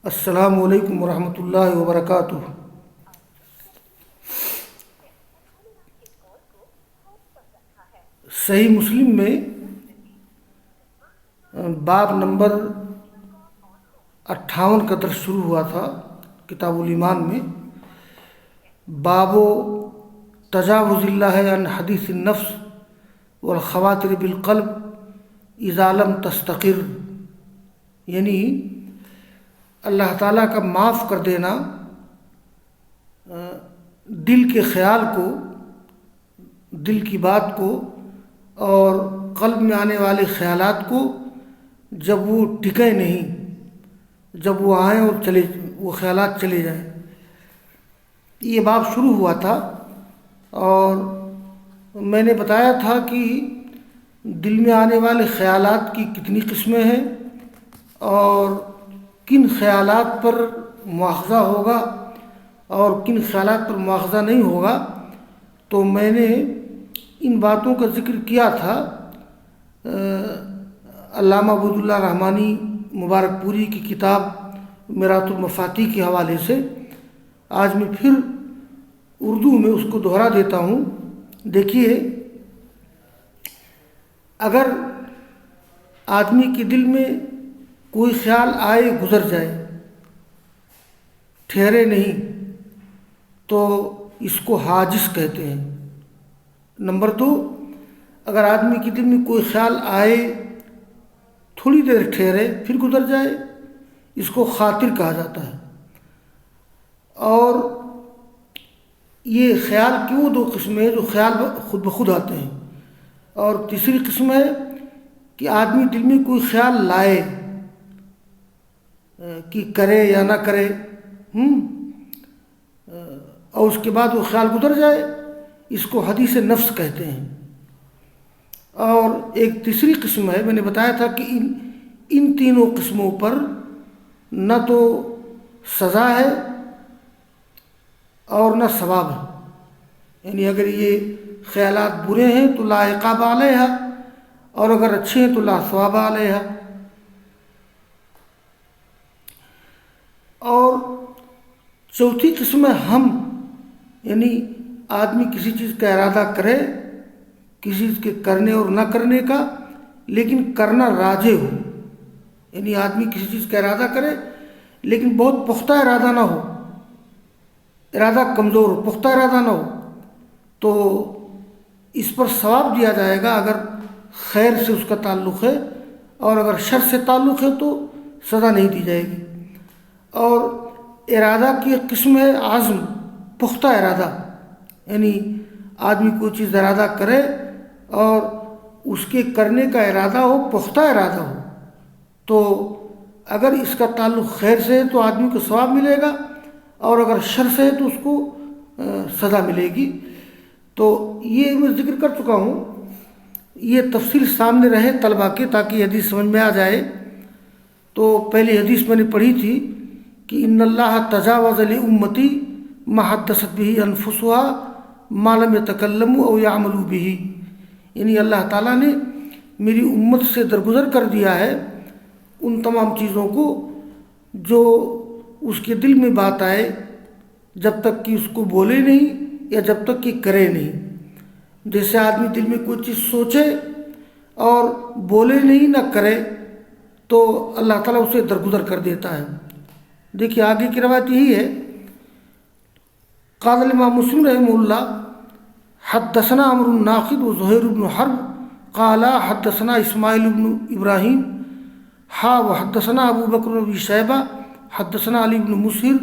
السلام علیکم ورحمۃ اللہ وبرکاتہ۔ صحیح مسلم میں باب نمبر 58 کا درس شروع ہوا تھا کتاب الایمان میں۔ باب تجاوز اللہ عن حدیث النفس والخواطر بالقلب اذا لم تستقر، یعنی اللہ تعالیٰ کا معاف کر دینا دل کے خیال کو، دل کی بات کو اور قلب میں آنے والے خیالات کو جب وہ ٹکے نہیں، جب وہ آئیں اور وہ خیالات چلے جائیں۔ یہ باب شروع ہوا تھا اور میں نے بتایا تھا کہ دل میں آنے والے خیالات کی کتنی قسمیں ہیں اور کن خیالات پر مواخذہ ہوگا اور کن خیالات پر مواخذہ نہیں ہوگا۔ تو میں نے ان باتوں کا ذکر کیا تھا علامہ عبود اللہ رحمانی مبارک پوری کی کتاب میرات المفاتیح کے حوالے سے۔ آج میں پھر اردو میں اس کو دہرا دیتا ہوں۔ دیکھیے، اگر آدمی کے دل میں کوئی خیال آئے گزر جائے، ٹھہرے نہیں، تو اس کو حاجز کہتے ہیں۔ نمبر 2، اگر آدمی کے دل میں کوئی خیال آئے، تھوڑی دیر ٹھہرے پھر گزر جائے، اس کو خاطر کہا جاتا ہے۔ اور یہ خیال کی وہ 2 قسمیں ہیں جو خیال خود بخود آتے ہیں، اور تیسری قسم ہے کہ آدمی دل میں کوئی خیال لائے کہ کرے یا نہ کرے، اور اس کے بعد وہ خیال گزر جائے، اس کو حدیث نفس کہتے ہیں۔ اور ایک تیسری قسم ہے، میں نے بتایا تھا کہ ان تینوں قسموں پر نہ تو سزا ہے اور نہ ثواب ہے، یعنی اگر یہ خیالات برے ہیں تو لا عقاب علیہا، اور اگر اچھے ہیں تو لا ثواب علیہا۔ اور چوتھی قسم ہے ہم، یعنی آدمی کسی چیز کا ارادہ کرے، کسی چیز کے کرنے اور نہ کرنے کا، لیکن کرنا راجح ہو، یعنی آدمی کسی چیز کا ارادہ کرے لیکن بہت پختہ ارادہ نہ ہو، ارادہ کمزور ہو، پختہ ارادہ نہ ہو، تو اس پر ثواب دیا جائے گا اگر خیر سے اس کا تعلق ہے، اور اگر شر سے تعلق ہے تو سزا نہیں دی جائے گی۔ اور ارادہ کی ایک قسم ہے عزم، پختہ ارادہ، یعنی آدمی کوئی چیز ارادہ کرے اور اس کے کرنے کا ارادہ ہو، پختہ ارادہ ہو، تو اگر اس کا تعلق خیر سے ہے تو آدمی کو ثواب ملے گا، اور اگر شر سے ہے تو اس کو سزا ملے گی۔ تو یہ میں ذکر کر چکا ہوں، یہ تفصیل سامنے رہے طلباء کے تاکہ یہ حدیث سمجھ میں آ جائے۔ تو پہلی حدیث میں نے پڑھی تھی کہ ان اللہ تجاوز لامتی ما حدثت به انفسها ما لم يتکلموا او يعملوا به، یعنی اللہ تعالیٰ نے میری امت سے درگزر کر دیا ہے ان تمام چیزوں کو جو اس کے دل میں بات آئے، جب تک کہ اس کو بولے نہیں یا جب تک کہ کرے نہیں۔ جیسے آدمی دل میں کوئی چیز سوچے اور بولے نہیں نہ کرے تو اللہ تعالیٰ اسے درگزر کر دیتا ہے۔ دیکھیے آگے کی روایت یہی ہے، قال الامام مسلم رحمہ اللہ حدثنا عمرو الناقد وزہیر بن حرب قال حدثنا اسماعیل بن ابراہیم وحدثنا ابو بکر بن ابی شیبہ حدثنا علی بن مسہر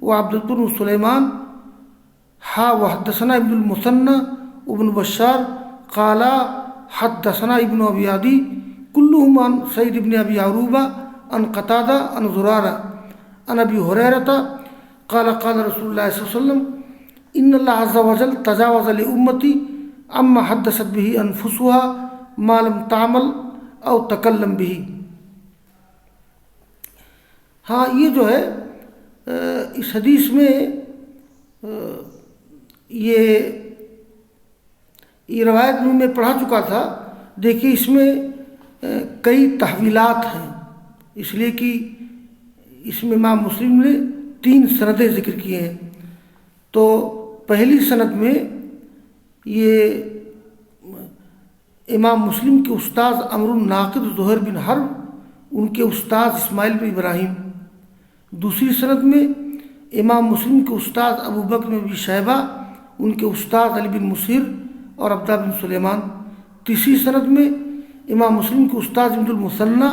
وعبد بن سلیمان وحدثنا ابن المثنى وابن بشار قال حدثنا ابن ابی عدی كلهم عن سعید بن ابی عروبہ عن قتادہ عن زرارہ عن ابی ہریرہ قال قال رسول اللہ صلی اللہ علیہ وسلم ان اللہ عز وجل تجاوز لامتی عما حدثت به انفسها ما لم تعمل او تکلم به۔ ہاں، یہ جو ہے اس حدیث میں یہ روایت میں پڑھا چکا تھا۔ دیکھیے اس میں کئی تحویلات ہیں، اس لیے کہ اس میں امام مسلم نے 3 سندیں ذکر کیے ہیں۔ تو پہلی سند میں یہ امام مسلم کے استاد امر الناقد زہیر بن حرب، ان کے استاد اسماعیل بن ابراہیم۔ دوسری سند میں امام مسلم کے استاد ابو بکر بن ابی شیبہ، ان کے استاد علی بن مسہر اور عبدہ بن سلیمان۔ تیسری سند میں امام مسلم کے استاد ابن المثنی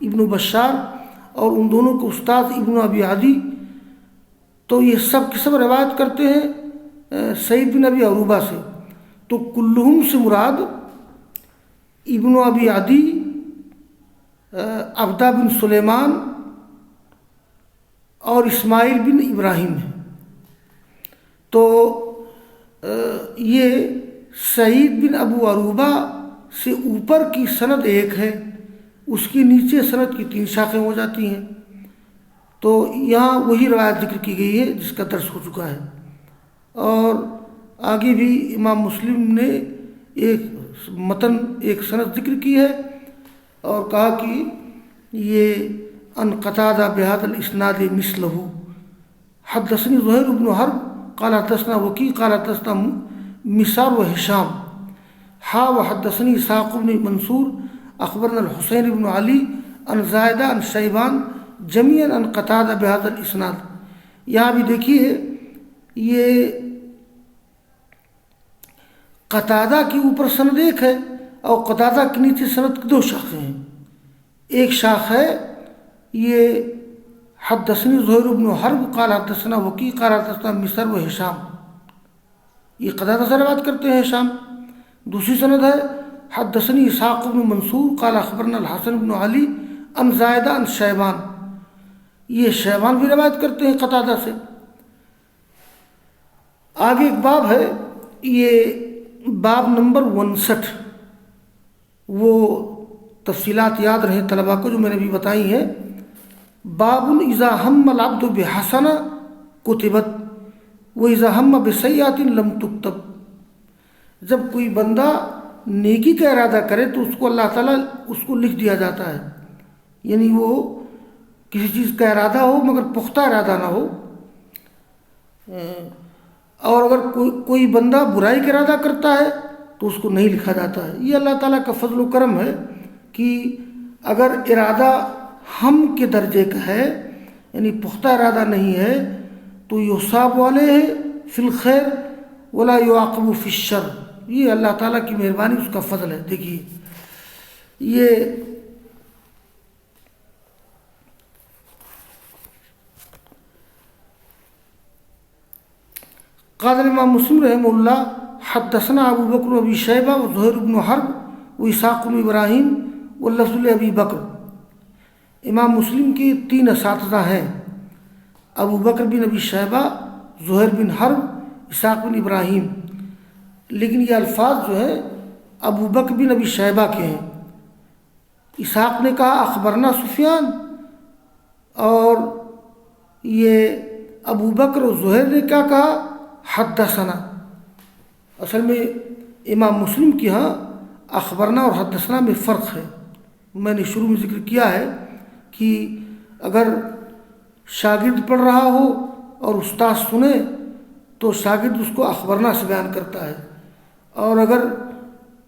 ابن بشار اور ان دونوں کے استاد ابن ابی عدی۔ تو یہ سب کے سب روایت کرتے ہیں سعید بن ابی عروبہ سے۔ تو کلہم سے مراد ابن ابی عدی، عبدہ بن سلیمان اور اسماعیل بن ابراہیم ہے۔ تو یہ سعید بن ابو عروبہ سے اوپر کی سند ایک ہے، اس کی نیچے سند کی 3 شاخیں ہو جاتی ہیں۔ تو یہاں وہی روایت ذکر کی گئی ہے جس کا درس ہو چکا ہے۔ اور آگے بھی امام مسلم نے ایک سند ذکر کی ہے اور کہا کہ یہ ان قتادہ بہذا الاسناد مثلہ حدثنی زہیر بن حرب قال حدثنا وکی قال حدثنا مسار و ہشام وحدثنی اسحاق بن منصور اخبرنا الحسین بن علی ان زائدہ ان شیبان جمیعاً ان قتادہ بہذا الاسناد۔ یہاں بھی دیکھیے یہ قتادہ کے اوپر سند ایک ہے اور قتادہ کے نیچے سند کی 2 شاخیں ہیں۔ ایک شاخ ہے یہ حدثنی زہیر بن حرب قال حدثنا وکی قال حدثنا مسر و ہشام، یہ قتادہ سے روایت کرتے ہیں ہشام۔ دوسری سند ہے حدثنی اسحاق بن منصور قال اخبرنا الحسن بن علی ان زائدہ ان شیبان، یہ شیبان بھی روایت کرتے ہیں قتادہ سے۔ آگے ایک باب ہے، یہ باب نمبر 59، وہ تفصیلات یاد رہیں طلباء کو جو میں نے بھی بتائی ہیں۔ باب اذا ہم العبد بحسنہ کتبت واذا ہم بسیئۃ لم تکتب، جب کوئی بندہ نیکی کا ارادہ کرے تو اس کو اللہ تعالیٰ اس کو لکھ دیا جاتا ہے، یعنی وہ کسی چیز کا ارادہ ہو مگر پختہ ارادہ نہ ہو۔ اور اگر کوئی بندہ برائی کا ارادہ کرتا ہے تو اس کو نہیں لکھا جاتا ہے۔ یہ اللہ تعالیٰ کا فضل و کرم ہے کہ اگر ارادہ ہم کے درجے کا ہے، یعنی پختہ ارادہ نہیں ہے، تو یصاب علیہ فی الخیر ولا یعاقب فی الشر، یہ اللہ تعالیٰ کی مہربانی، اس کا فضل ہے۔ دیکھیے یہ قال امام مسلم رحمہ اللہ حدثنا ابو بکر و ابی شیبہ و زہیر بن حرب و اسحاق بن ابراہیم واللفظ لابی بکر۔ امام مسلم کے 3 اساتذہ ہیں، ابو بکر بن ابی شیبہ، زہیر بن حرب، اسحاق بن ابراہیم، لیکن یہ الفاظ جو ہیں ابو بکر بن ابی شیبہ کے ہیں۔ اسحاق نے کہا اخبرنا سفیان، اور یہ ابو بکر و زہیر نے کیا کہا حدثنا۔ اصل میں امام مسلم کی ہاں اخبرنا اور حدثنا میں فرق ہے۔ میں نے شروع میں ذکر کیا ہے کہ اگر شاگرد پڑھ رہا ہو اور استاد سنے تو شاگرد اس کو اخبرنا سے بیان کرتا ہے، اور اگر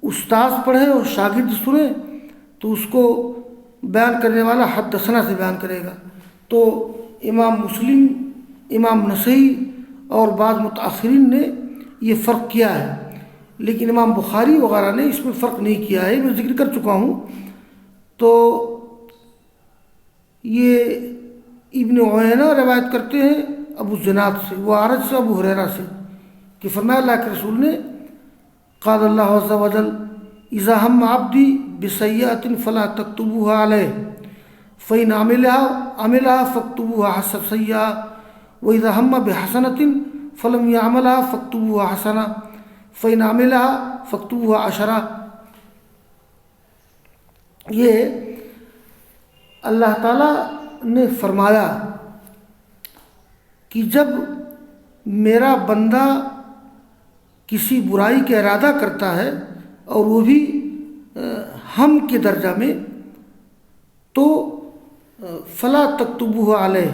استاد پڑھے اور شاگرد سنے تو اس کو بیان کرنے والا حدثنا سے بیان کرے گا۔ تو امام مسلم، امام نسائی اور بعض متأخرین نے یہ فرق کیا ہے، لیکن امام بخاری وغیرہ نے اس میں فرق نہیں کیا ہے، میں ذکر کر چکا ہوں۔ تو یہ ابن عینہ روایت کرتے ہیں ابو زناد سے، وہ اعرج سے ابو ہریرہ سے، کہ فرمایا اللہ کے رسول نے قال اللہ عز و جل اذا ہم عبدی بسیئۃ فلا تکتبوها علیہ فإن عملها فاکتبوها سیئۃ وإذا ہم بحسنۃ فلم يعملها فاکتبوها حسنۃ فإن عملها فاکتبوها عشرۃ۔ یہ اللہ تعالیٰ نے فرمایا کہ جب میرا بندہ کسی برائی کا ارادہ کرتا ہے اور وہ بھی ہم کے درجہ میں، تو فلا تکتبوہ علیہ،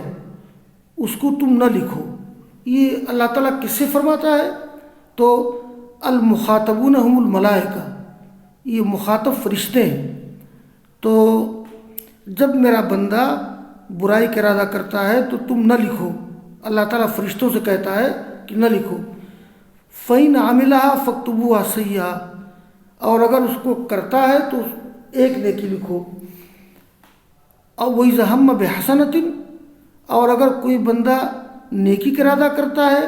اس کو تم نہ لکھو۔ یہ اللہ تعالیٰ کس سے فرماتا ہے؟ تو المخاطبون هم الملائکہ، یہ مخاطب فرشتے ہیں۔ تو جب میرا بندہ برائی کا ارادہ کرتا ہے تو تم نہ لکھو، اللہ تعالیٰ فرشتوں سے کہتا ہے کہ نہ لکھو۔ فَإِنْ عَمِلَهَا فَاكْتُبُوهَا سَيِّئَةً، اور اگر اس کو کرتا ہے تو ایک نیکی لکھو۔ اور وَإِذَا هَمَّ بِحَسَنَةٍ، اور اگر کوئی بندہ نیکی کا ارادہ کرتا ہے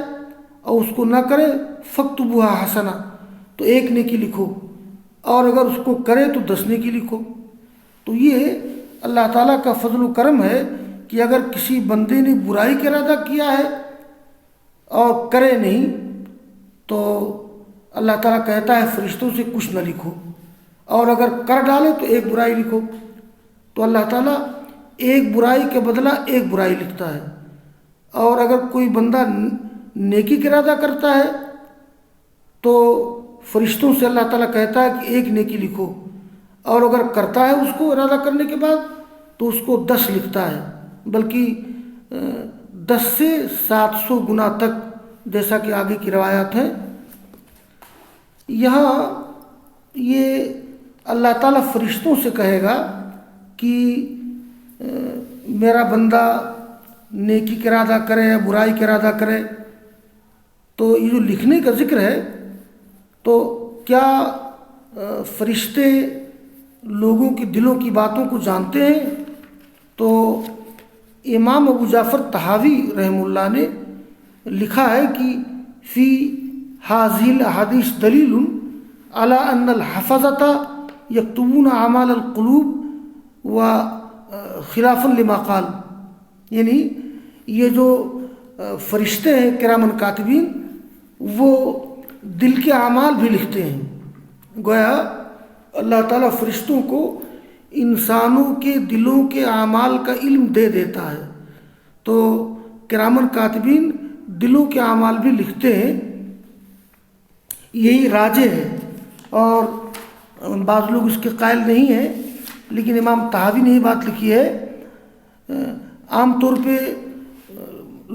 اور اس کو نہ کرے، فَاكْتُبُوهَا حَسَنَةً، تو ایک نیکی لکھو، اور اگر اس کو کرے تو 10 نیکی لکھو۔ تو یہ اللہ تعالیٰ کا فضل و کرم ہے کہ اگر کسی بندے نے برائی کا ارادہ کیا ہے اور کرے نہیں تو اللہ تعالیٰ کہتا ہے فرشتوں سے کچھ نہ لکھو، اور اگر کر ڈالے تو ایک برائی لکھو۔ تو اللہ تعالیٰ ایک برائی کے بدلہ ایک برائی لکھتا ہے، اور اگر کوئی بندہ نیکی کا ارادہ کرتا ہے تو فرشتوں سے اللہ تعالیٰ کہتا ہے کہ ایک نیکی لکھو، اور اگر کرتا ہے اس کو ارادہ کرنے کے بعد تو اس کو 10 لکھتا ہے، بلکہ 10 سے 700 گنا تک، جیسا کہ آگے کی روایات ہیں۔ یہاں یہ اللہ تعالیٰ فرشتوں سے کہے گا کہ میرا بندہ نیکی کا ارادہ کرے یا برائی کا ارادہ کرے۔ تو یہ جو لکھنے کا ذکر ہے، تو کیا فرشتے لوگوں کے دلوں کی باتوں کو جانتے ہیں؟ تو امام ابو جعفر طحاوی رحمہ اللہ نے لکھا ہے کہ فی ھذہ الاحادیث دلیل علی ان الحفظۃ یکتبون اعمال القلوب و خلافا لما قال، یعنی یہ جو فرشتے ہیں کرامن کاتبین، وہ دل کے اعمال بھی لکھتے ہیں۔ گویا اللہ تعالیٰ فرشتوں کو انسانوں کے دلوں کے اعمال کا علم دے دیتا ہے، تو کرامن کاتبین دلوں کے اعمال بھی لکھتے ہیں۔ یہی راجح ہے، اور بعض لوگ اس کے قائل نہیں ہیں، لیکن امام طحاوی نے یہ بات لکھی ہے۔ عام طور پہ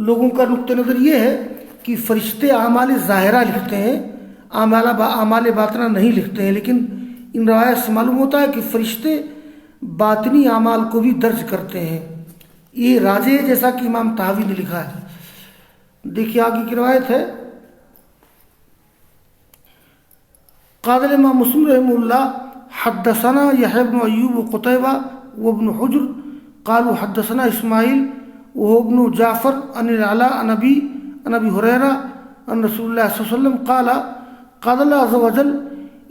لوگوں کا نقطہ نظر یہ ہے کہ فرشتے اعمال ظاہرہ لکھتے ہیں، اعمال باطنہ نہیں لکھتے ہیں، لیکن ان روایت سے معلوم ہوتا ہے کہ فرشتے باطنی اعمال کو بھی درج کرتے ہیں۔ یہ راجح ہے جیسا کہ امام طحاوی نے لکھا ہے۔ دیکھیے آگے کی روایت ہے، قال الامام مسلم رحمہ اللہ حدثنا یحییٰ بن ایوب وقتیبہ وابن حجر قالوا حدثنا اسماعیل وهو ابن جعفر عن العلاء عن ابي هريرة عن رسول الله صلى الله عليه وسلم قال الله عز وجل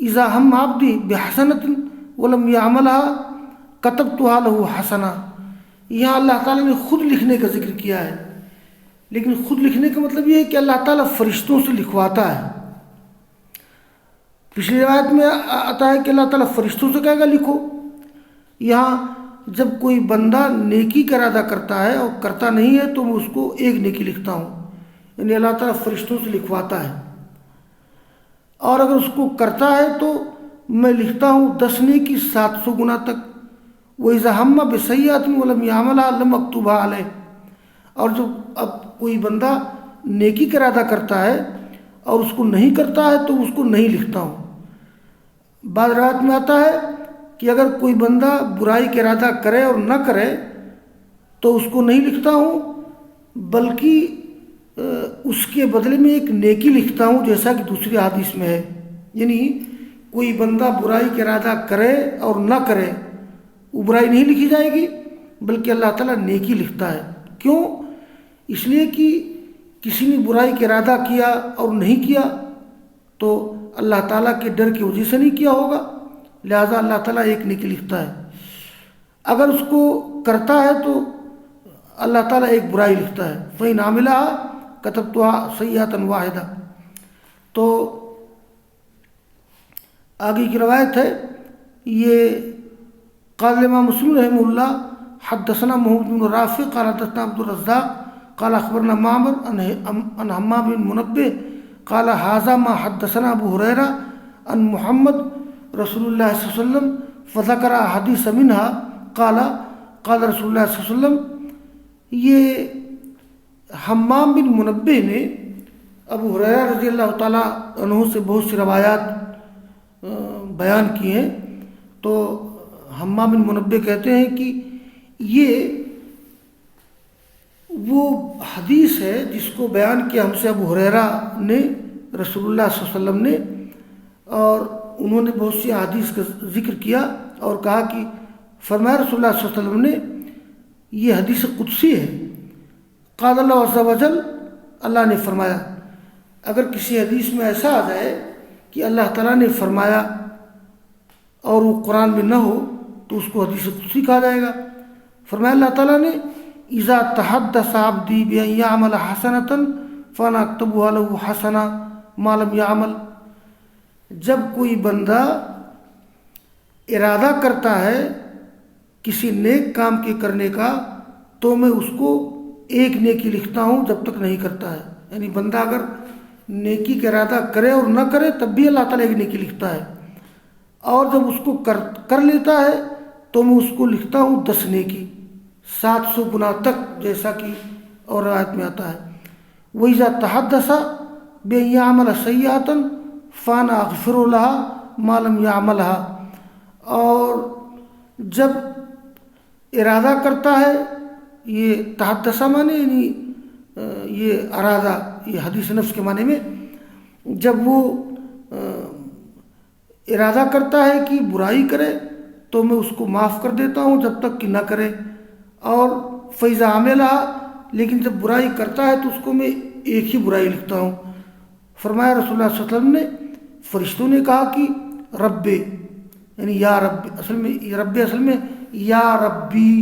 اذا هم عبدي بحسنة ولم يعملها كتبتها له حسنة۔ یہاں اللہ تعالیٰ نے خود لکھنے کا ذکر کیا ہے، لیکن خود لکھنے کا مطلب یہ ہے کہ اللہ تعالیٰ فرشتوں سے لکھواتا ہے۔ پچھلی روایت میں آتا ہے کہ اللہ تعالیٰ فرشتوں سے کہے گا لکھو۔ یہاں جب کوئی بندہ نیکی کا ارادہ کرتا ہے اور کرتا نہیں ہے تو میں اس کو ایک نیکی لکھتا ہوں، یعنی اللہ تعالیٰ فرشتوں سے لکھواتا ہے، اور اگر اس کو کرتا ہے تو میں لکھتا ہوں 10 نیکی 700 گنا تک۔ وَإِذَا هَمَّ بِسَيِّئَةٍ وَلَمْ يَعْمَلْهَا لَمْ أَكْتُبْهَا عَلَيْهِ، اور جب اب کوئی بندہ نیکی کا ارادہ کرتا ہے اور اس کو نہیں کرتا ہے تو اس کو نہیں لکھتا ہوں۔ بعض روایت میں آتا ہے کہ اگر کوئی بندہ برائی کا ارادہ کرے اور نہ کرے تو اس کو نہیں لکھتا ہوں، بلکہ اس کے بدلے میں ایک نیکی لکھتا ہوں، جیسا کہ دوسری حدیث میں ہے۔ یعنی کوئی بندہ برائی کا ارادہ کرے اور نہ کرے، وہ برائی نہیں لکھی جائے گی، بلکہ اللہ تعالیٰ نیکی لکھتا ہے۔ کیوں؟ اس لیے کہ کسی نے برائی کا ارادہ کیا اور نہیں کیا تو اللہ تعالیٰ کے ڈر کی وجہ سے نہیں کیا ہوگا، لہذا اللہ تعالیٰ ایک نیکی لکھتا ہے۔ اگر اس کو کرتا ہے تو اللہ تعالیٰ ایک برائی لکھتا ہے۔ فَإِنْ عَمِلَهَا كَتَبْتُهَا سَيِّئَةً وَاحِدَةً۔ تو آگے کی روایت ہے، یہ قال الامام مسلم رحمہ اللہ حدثنا محمد بن رافع قال حدثنا عبد الرزاق قال اخبرنا معمر عن حمام بن منبه قال هذا ما حدثنا ابو هريرة عن محمد رسول الله صلى الله عليه وسلم فذكر احاديث منها قال رسول اللہ صلی اللہ علیہ وسلم، یہ حمام بن منبہ نے ابو ہریرہ رضی اللہ تعالیٰ عنہ سے بہت سی روایات بیان کی ہیں. تو حمام بن منبہ کہتے ہیں کہ یہ وہ حدیث ہے جس کو بیان کیا ہم سے ابو ہریرہ نے رسول اللہ صلی اللہ علیہ وسلم نے، اور انہوں نے بہت سی حدیث کا ذکر کیا اور کہا کہ فرمایا رسول اللہ صلی اللہ علیہ وسلم نے یہ حدیث قدسی ہے. قال اللہ عز و جل، اللہ نے فرمایا. اگر کسی حدیث میں ایسا آ جائے کہ اللہ تعالیٰ نے فرمایا اور وہ قرآن میں نہ ہو تو اس کو حدیث قدسی کہا جائے گا. فرمایا اللہ تعالیٰ نے اذا تحدث عبدی بان یعمل حسنۃ فانا اکتبها له حسنہ ما لم یعمل. جب کوئی بندہ ارادہ کرتا ہے کسی نیک کام کے کرنے کا تو میں اس کو ایک نیکی لکھتا ہوں جب تک نہیں کرتا ہے. یعنی بندہ اگر نیکی کا ارادہ کرے اور نہ کرے تب بھی اللہ تعالیٰ ایک نیکی لکھتا ہے، اور جب اس کو کر لیتا ہے تو میں اس کو لکھتا ہوں 10 نیکی 700 گنا تک، جیسا کہ اور روایت میں آتا ہے. وَإِذَا تَحَدَّثَ بِأَن يَعْمَلَ سَيِّئَةً فَأَنَا أَغْفِرُ لَهَا مَا لَمْ يَعْمَلْهَا. اور جب ارادہ کرتا ہے، یہ تحدث معنی یعنی یہ ارادہ، یہ حدیث نفس کے معنی میں، جب وہ ارادہ کرتا ہے کہ برائی کرے تو میں اس کو معاف کر دیتا ہوں جب تک کہ نہ کرے. اور فَإِذَا عَمِلَهَا، لیکن جب برائی کرتا ہے تو اس کو میں ایک ہی برائی لکھتا ہوں. فرمایا رسول اللہ صلی اللہ علیہ وسلم نے، فرشتوں نے کہا کہ رب، یعنی یا رب، اصل میں رب اصل میں یا ربی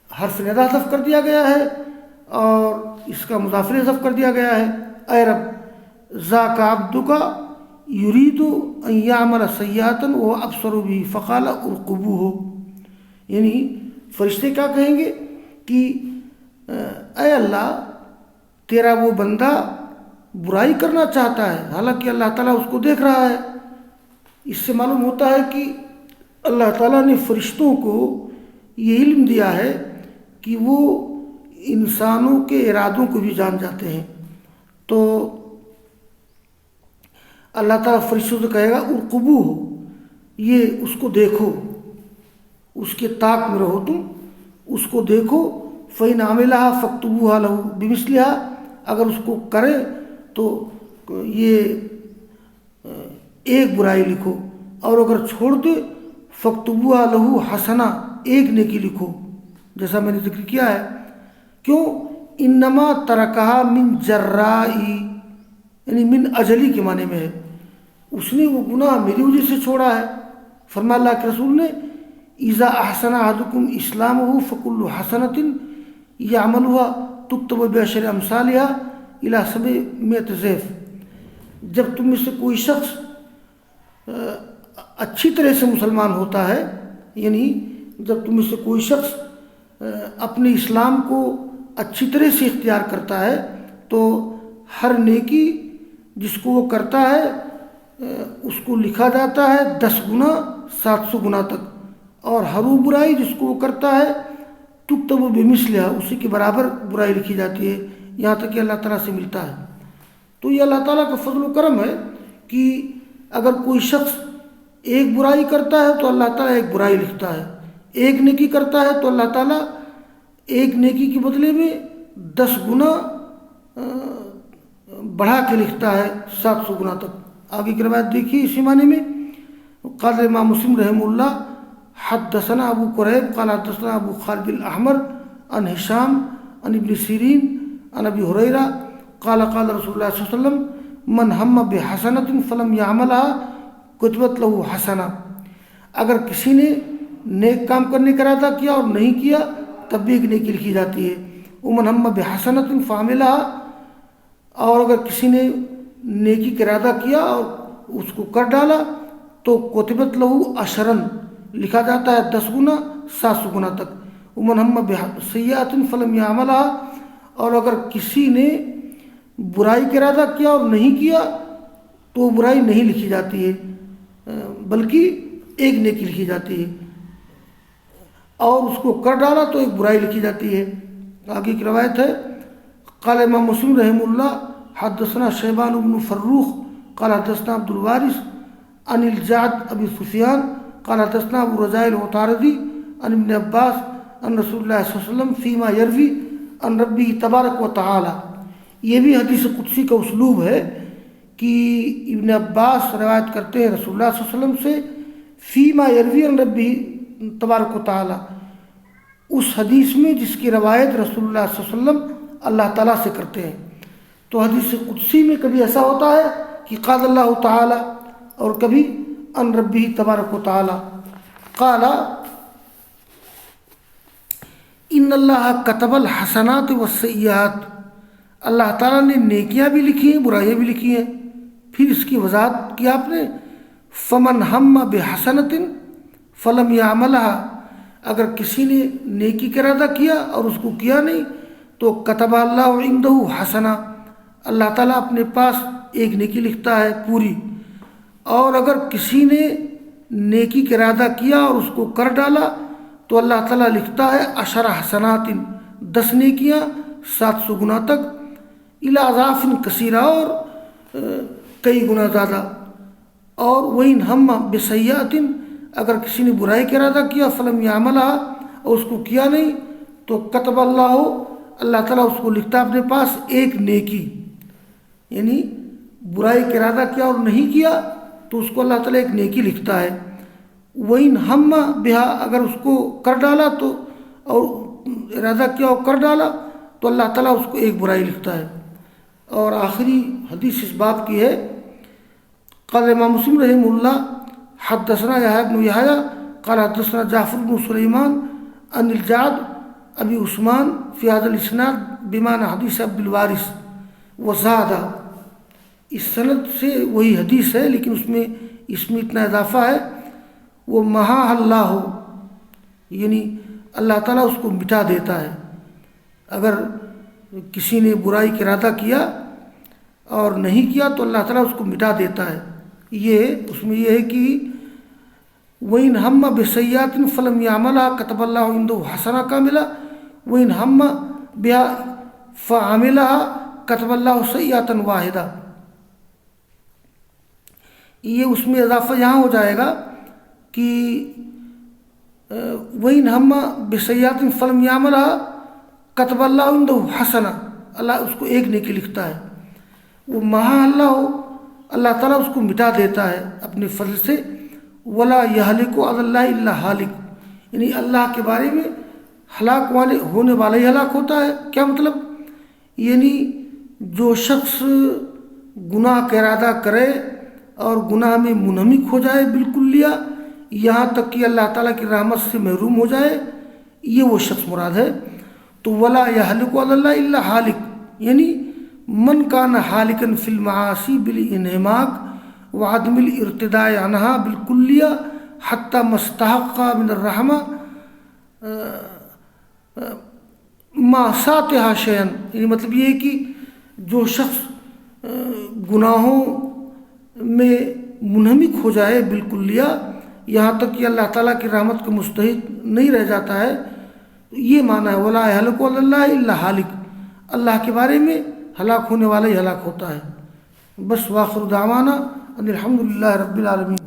حرف ندا حذف کر دیا گیا ہے اور اس کا مضاف حذف کر دیا گیا ہے. اے رب، ذاک عبدک یرید ان یعمل سیئۃ وابصر به فقال ارقبوہ. یعنی فرشتے کیا کہیں گے کہ اے اللہ، تیرا وہ بندہ برائی کرنا چاہتا ہے، حالانکہ اللہ تعالیٰ اس کو دیکھ رہا ہے. اس سے معلوم ہوتا ہے کہ اللہ تعالیٰ نے فرشتوں کو یہ علم دیا ہے کہ وہ انسانوں کے ارادوں کو بھی جان جاتے ہیں. تو اللہ تعالیٰ فرشتوں سے کہے گا ارقبو ہو، یہ اس کو دیکھو، اس کے طاق میں رہو، تم اس کو دیکھو. فَإِنْ عَمِلَهَا فَاكْتُبُوهَا لَهُ بِمِثْلِهَا، اگر اس کو کرے تو یہ ایک برائی لکھو، اور اگر چھوڑ دے فَاكْتُبُوهَا لَهُ حَسَنَةً، ایک نیکی لکھو، جیسا میں نے ذکر کیا ہے. کیوں؟ انما ترکها من جرائی، یعنی من اجلی کے معنی میں ہے، اس نے وہ گناہ میری وجہ سے چھوڑا ہے. فرمایا اللہ کے رسول نے اذا احسن احدکم اسلامہ فکل حسنۃ یعملها تکتب بعشر امثالها الی 700 ضعف. جب تم میں سے کوئی شخص اچھی طرح سے مسلمان ہوتا ہے، یعنی جب تم میں سے کوئی شخص اپنے اسلام کو اچھی طرح سے اختیار کرتا ہے تو ہر نیکی جس کو وہ کرتا ہے اس کو لکھا جاتا ہے 10 گنا 700 گنا تک، اور ہر وہ برائی جس کو وہ کرتا ہے تکتب بمثلہا، اسی کے برابر برائی لکھی جاتی ہے، یہاں تک کہ اللہ تعالیٰ سے ملتا ہے. تو یہ اللہ تعالیٰ کا فضل و کرم ہے کہ اگر کوئی شخص ایک برائی کرتا ہے تو اللہ تعالیٰ ایک برائی لکھتا ہے، ایک نیکی کرتا ہے تو اللہ تعالیٰ ایک نیکی کے بدلے میں 10 گنا بڑھا کے لکھتا ہے 700 گنا تک. آگے کی روایت دیکھیے اسی معنی میں. قال امام مسلم رحمہ اللہ حدثنا ابو قریب قال حدثنا ابو خالد الاحمر عن ہشام عن ابن سیرین عن ابی ہریرہ قال قال رسول اللہ صلی اللہ علیہ وسلم من ہم بحسنۃ فلم یعملها کتبت له حسنہ. اگر کسی نے نیک کام کرنے کا ارادہ کیا اور نہیں کیا تب بھی ایک نیکی لکھی جاتی ہے. ومن ہم بحسنۃ فعملها، اور اگر کسی نے نیکی کا ارادہ کیا اور اس کو کر ڈالا تو کتبت له عشرا، لکھا جاتا ہے 10 گنا 700 گنا تک. ومن ہم بسیئۃ فلم یعملها، اور اگر کسی نے برائی کا ارادہ کیا اور نہیں کیا تو وہ برائی نہیں لکھی جاتی ہے بلکہ ایک نیکی لکھی جاتی ہے. اور اس کو کر ڈالا تو ایک برائی لکھی جاتی ہے۔ آگے کی روایت ہے، قال امام مسلم رحمہ اللہ حدثنا شیبان بن فروخ قال حدثنا عبد الوارث عن الجعد ابی سفیان قال حدثنا ابو رجاء العطاردی عن ابن عباس عن رسول اللہ صلی اللہ علیہ وسلم فیما یروی عن ربہ تبارک و تعالی۔ یہ بھی حدیث قدسی کا اسلوب ہے کہ ابن عباس روایت کرتے ہیں رسول اللہ صلی اللہ علیہ وسلم سے فیما یروی عن ربہ تبارک و تعالی، اس حدیث میں جس کی روایت رسول اللہ صلی اللہ علیہ وسلم اللہ تعالیٰ سے کرتے ہیں۔ تو حدیث قدسی میں کبھی ایسا ہوتا ہے کہ قال اللہ تعالی اور کبھی عن ربہ تبارک و تعالی۔ قال ان اللہ کتب الحسنات والسیئات، اللہ تعالیٰ نے نیکیاں بھی لکھی ہیں برائیاں بھی لکھی ہیں۔ پھر اس کی وضاحت کی آپ نے، فمن ہم بحسنۃ فلم یعملها، اگر کسی نے نیکی کا ارادہ کیا اور اس کو کیا نہیں تو کتب اللہ عنده حسنہ، اللہ تعالیٰ اپنے پاس ایک نیکی لکھتا ہے پوری۔ اور اگر کسی نے نیکی کا ارادہ کیا اور اس کو کر ڈالا تو اللہ تعالیٰ لکھتا ہے 10 حسنات، 10 نیکیاں 700 گنا تک، الی اضعاف کثیرہ، اور کئی گنا زیادہ۔ اور وَإِنْ هَمَّ بِسَیِّئَةٍ، اگر کسی نے برائی کا ارادہ کیا فلم یعملها اور اس کو کیا نہیں تو کتب اللہ، اللہ تعالیٰ اس کو لکھتا اپنے پاس ایک نیکی، یعنی برائی کا ارادہ کیا اور نہیں کیا تو اس کو اللہ تعالیٰ ایک نیکی لکھتا ہے۔ وَإِنْ هَمَّ بِهَا، اگر اس کو کر ڈالا تو، اور ارادہ کیا اور کر ڈالا تو اللہ تعالیٰ اس کو ایک برائی لکھتا ہے۔ اور آخری حدیث اس باب کی ہے، قال امام مسلم رحمہ اللہ حدثنا یحییٰ بن یحییٰ قال حدثنا جعفر بن سلیمان عن الجعد ابی عثمان فی ھذا الاسناد بمعنی حدیث عبد الوارث وزاد، اس سند سے وہی حدیث ہے لیکن اس میں اتنا اضافہ ہے، وہ محا اللہ، یعنی اللہ تعالیٰ اس کو مٹا دیتا ہے۔ اگر کسی نے برائی کا ارادہ کیا اور نہیں کیا تو اللہ تعالیٰ اس کو مٹا دیتا ہے۔ یہ اس میں یہ ہے کہ وَإِنْ هَمَّ بِسَیِّئَةٍ فَلَمْ يَعْمَلْهَا كَتَبَ اللَّهُ عِنْدَهُ حَسَنَةً كَامِلَةً وَإِنْ هَمَّ بِهَا فَعَمِلَهَا كَتَبَ اللَّهُ سَیِّئَةً وَاحِدَةً۔ یہ اس میں اضافہ یہاں ہو جائے گا کہ وَإِنْ هَمَّ بِسَیِّئَةٍ فَلَمْ يَعْمَلْهَا كَتَبَ اللَّهُ عِنْدَهُ حَسَنَةً، اللہ اس کو ایک نیکی لکھتا ہے۔ وہ محا اللہ تعالیٰ اس کو مٹا دیتا ہے اپنے فضل سے۔ ولا یہلک علی اللہ الا ہالک، یعنی اللہ کے بارے میں ہلاک ہونے والا ہی ہلاک ہوتا ہے۔ کیا مطلب؟ یعنی جو شخص گناہ کا ارادہ کرے اور گناہ میں منہمک ہو جائے بالکل لیا، یہاں تک کہ اللہ تعالیٰ کی رحمت سے محروم ہو جائے، یہ وہ شخص مراد ہے۔ تو ولا یہلک علی اللہ الا ہالک، یعنی من کان حالکن فی المعاصی بالانہماک وعدم الارتداء عنها بالکلیہ حتی مستحق من الرحمہ ما ساتها شیئا، یعنی مطلب یہ ہے کہ جو شخص گناہوں میں منہمک ہو جائے بالکلیہ یہاں تک کہ اللہ تعالیٰ کی رحمت کا مستحق نہیں رہ جاتا ہے، یہ معنی ہے ولا یہلک علی اللہ الا ہالک، اللہ کے بارے میں ہلاک ہونے والا ہی ہلاک ہوتا ہے۔ بس واخر دعوانا ان الحمد للہ رب العالمین۔